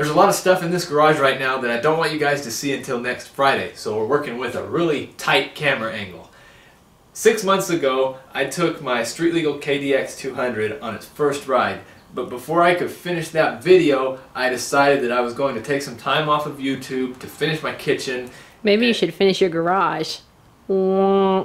There's a lot of stuff in this garage right now that I don't want you guys to see until next Friday, so we're working with a really tight camera angle. 6 months ago, I took my Street Legal KDX 200 on its first ride, but before I could finish that video, I decided that I was going to take some time off of YouTube to finish my kitchen. Maybe you should finish your garage. I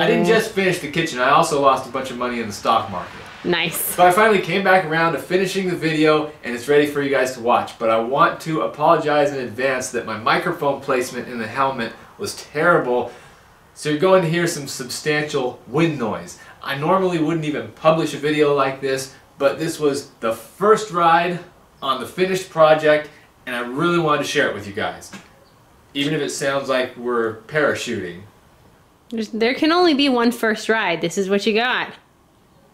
didn't just finish the kitchen, I also lost a bunch of money in the stock market. Nice. So I finally came back around to finishing the video and it's ready for you guys to watch. But I want to apologize in advance that my microphone placement in the helmet was terrible. So you're going to hear some substantial wind noise. I normally wouldn't even publish a video like this, but this was the first ride on the finished project and I really wanted to share it with you guys. Even if it sounds like we're parachuting. There can only be one first ride. This is what you got.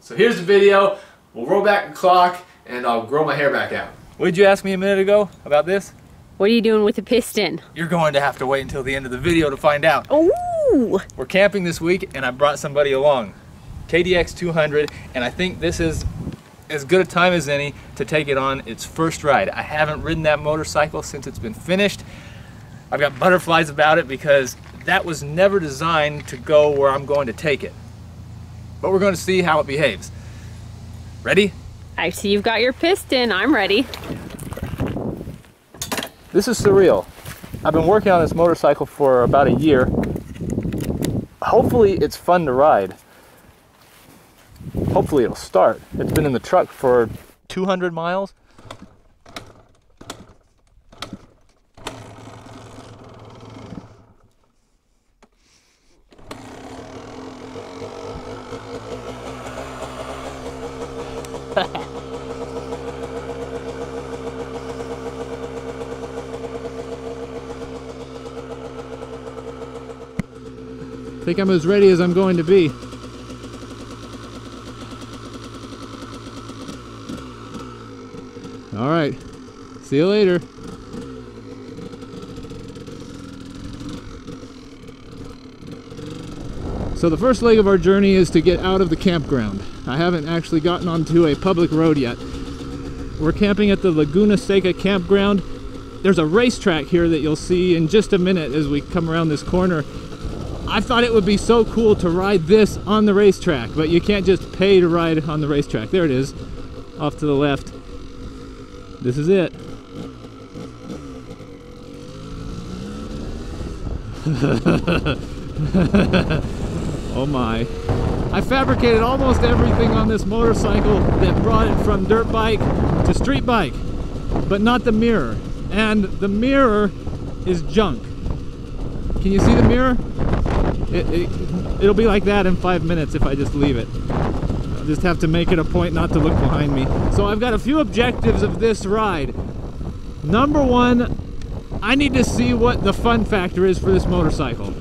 So here's the video, we'll roll back the clock, and I'll grow my hair back out. What did you ask me a minute ago about this? What are you doing with the piston? You're going to have to wait until the end of the video to find out. Oh! We're camping this week, and I brought somebody along. KDX 200, and I think this is as good a time as any to take it on its first ride. I haven't ridden that motorcycle since it's been finished. I've got butterflies about it because that was never designed to go where I'm going to take it. But we're going to see how it behaves. Ready? I see you've got your piston. I'm ready. This is surreal. I've been working on this motorcycle for about a year. Hopefully it's fun to ride. Hopefully it'll start. It's been in the truck for 200 miles. I think I'm as ready as I'm going to be. All right, see you later. So the first leg of our journey is to get out of the campground. I haven't actually gotten onto a public road yet. We're camping at the Laguna Seca campground. There's a racetrack here that you'll see in just a minute as we come around this corner. I thought it would be so cool to ride this on the racetrack, but you can't just pay to ride on the racetrack. There it is, off to the left. This is it. Oh my. I fabricated almost everything on this motorcycle that brought it from dirt bike to street bike, but not the mirror. And the mirror is junk. Can you see the mirror? It'll be like that in 5 minutes if I just leave it. I'll just have to make it a point not to look behind me. So I've got a few objectives of this ride. Number one, I need to see what the fun factor is for this motorcycle.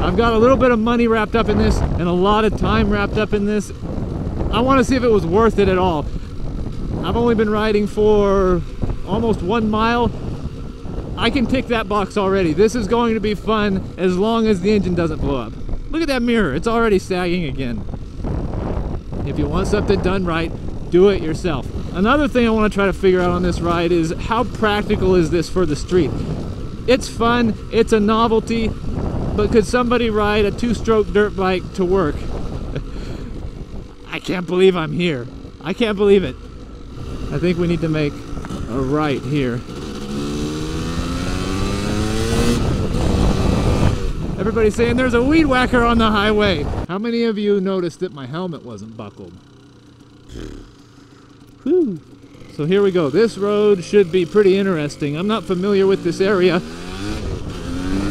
I've got a little bit of money wrapped up in this and a lot of time wrapped up in this. I want to see if it was worth it at all. I've only been riding for almost 1 mile. I can tick that box already. This is going to be fun as long as the engine doesn't blow up. Look at that mirror, it's already sagging again. If you want something done right, do it yourself. Another thing I want to try to figure out on this ride is how practical is this for the street? It's fun, it's a novelty, but could somebody ride a 2-stroke dirt bike to work? I can't believe I'm here. I can't believe it. I think we need to make a right here. Everybody's saying there's a weed whacker on the highway. How many of you noticed that my helmet wasn't buckled? Whew. So here we go. This road should be pretty interesting. I'm not familiar with this area,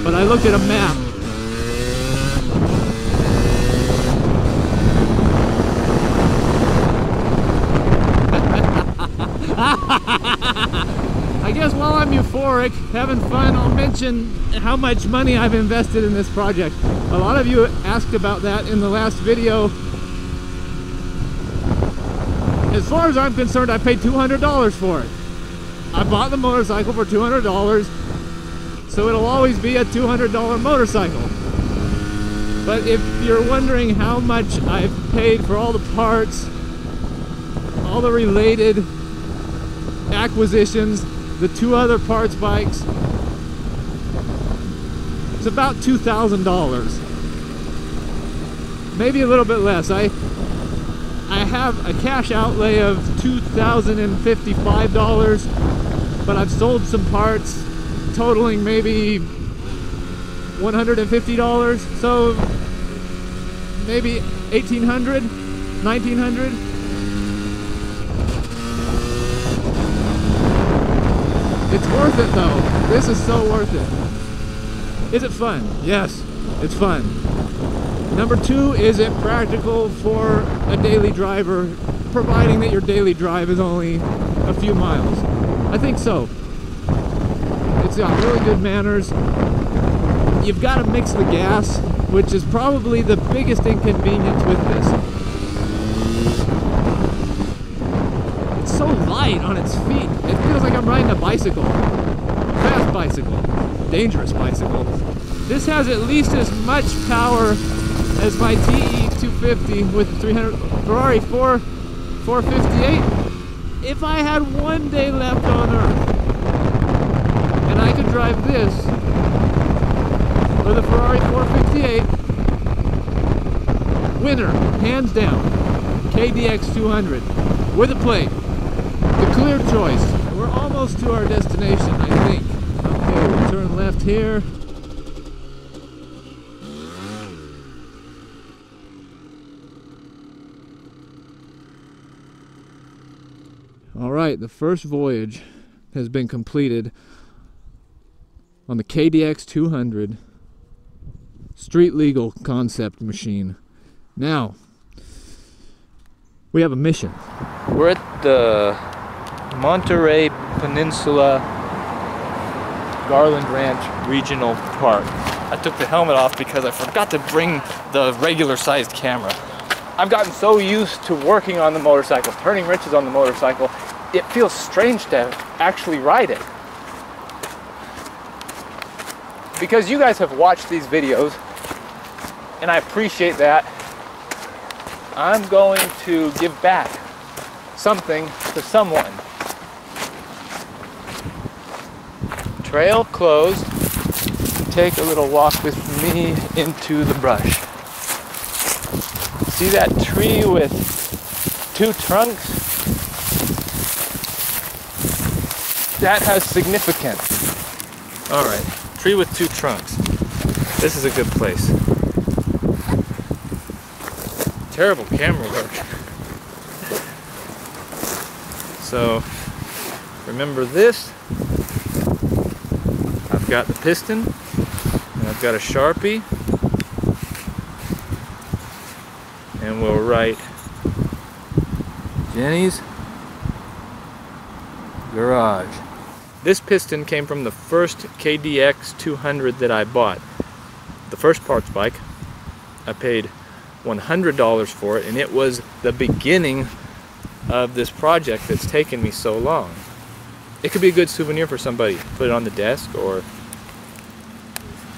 but I looked at a map. I guess while I'm euphoric, having fun, I'll mention how much money I've invested in this project. A lot of you asked about that in the last video. As far as I'm concerned, I paid $200 for it. I bought the motorcycle for $200, so it'll always be a $200 motorcycle. But if you're wondering how much I've paid for all the parts, all the related acquisitions, the 2 other parts bikes, it's about $2,000. Maybe a little bit less. I have a cash outlay of $2,055, but I've sold some parts totaling maybe $150, so maybe $1,800, $1,900. It's worth it though. This is so worth it. Is it fun? Yes, it's fun. Number 2, is it practical for a daily driver, providing that your daily drive is only a few miles? I think so. It's got really good manners. You've got to mix the gas, which is probably the biggest inconvenience with this. It's so light on its feet. It feels like I'm riding a bicycle. Fast bicycle. Dangerous bicycle. This has at least as much power as my TE 250 with 300 Ferrari 458. If I had one day left on Earth and I could drive this or the Ferrari 458, winner, hands down, KDX 200 with a plate, the clear choice. We're almost to our destination, I think. Okay, we'll turn left here. Alright, the first voyage has been completed on the KDX 200 street legal concept machine. Now, we have a mission. We're at the Monterey Peninsula Garland Ranch Regional Park. I took the helmet off because I forgot to bring the regular sized camera. I've gotten so used to working on the motorcycle, turning wrenches on the motorcycle, it feels strange to actually ride it. Because you guys have watched these videos, and I appreciate that, I'm going to give back something to someone. Trail closed. Take a little walk with me into the brush. See that tree with 2 trunks? That has significance. Alright, tree with 2 trunks. This is a good place. Terrible camera work. So, remember this. I've got the piston, and I've got a Sharpie. And we'll write Jenny's Garage. This piston came from the first KDX 200 that I bought. The first parts bike. I paid $100 for it, and it was the beginning of this project that's taken me so long. It could be a good souvenir for somebody. Put it on the desk or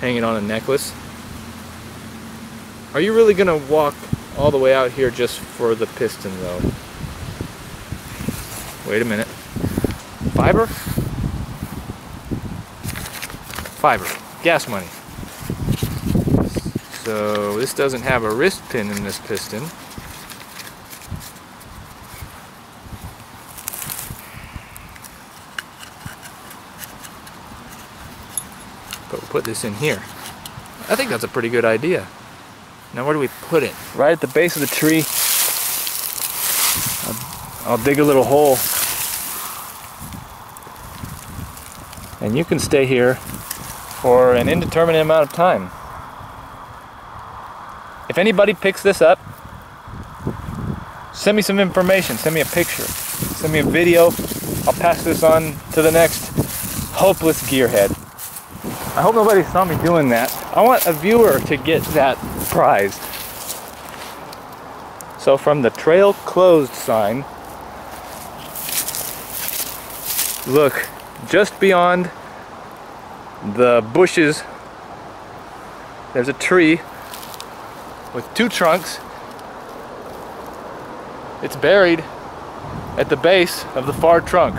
hang it on a necklace. Are you really gonna walk all the way out here just for the piston though? Wait a minute. Fiber? Fiber. Gas money. So this doesn't have a wrist pin in this piston. But we'll put this in here. I think that's a pretty good idea. Now where do we put it? Right at the base of the tree. I'll dig a little hole. And you can stay here for an indeterminate amount of time. If anybody picks this up, send me some information, send me a picture, send me a video. I'll pass this on to the next hopeless gearhead. I hope nobody saw me doing that. I want a viewer to get that prize. So from the trail closed sign, look, just beyond the bushes, there's a tree with 2 trunks. It's buried at the base of the far trunk.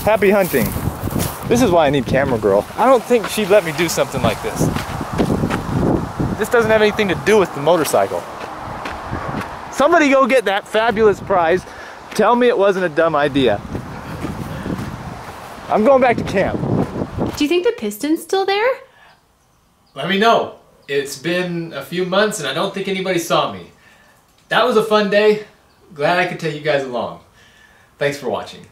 Happy hunting. This is why I need camera girl. I don't think she'd let me do something like this. This doesn't have anything to do with the motorcycle. Somebody go get that fabulous prize. Tell me it wasn't a dumb idea. I'm going back to camp. Do you think the piston's still there? Let me know. It's been a few months and I don't think anybody saw me. That was a fun day. Glad I could take you guys along. Thanks for watching.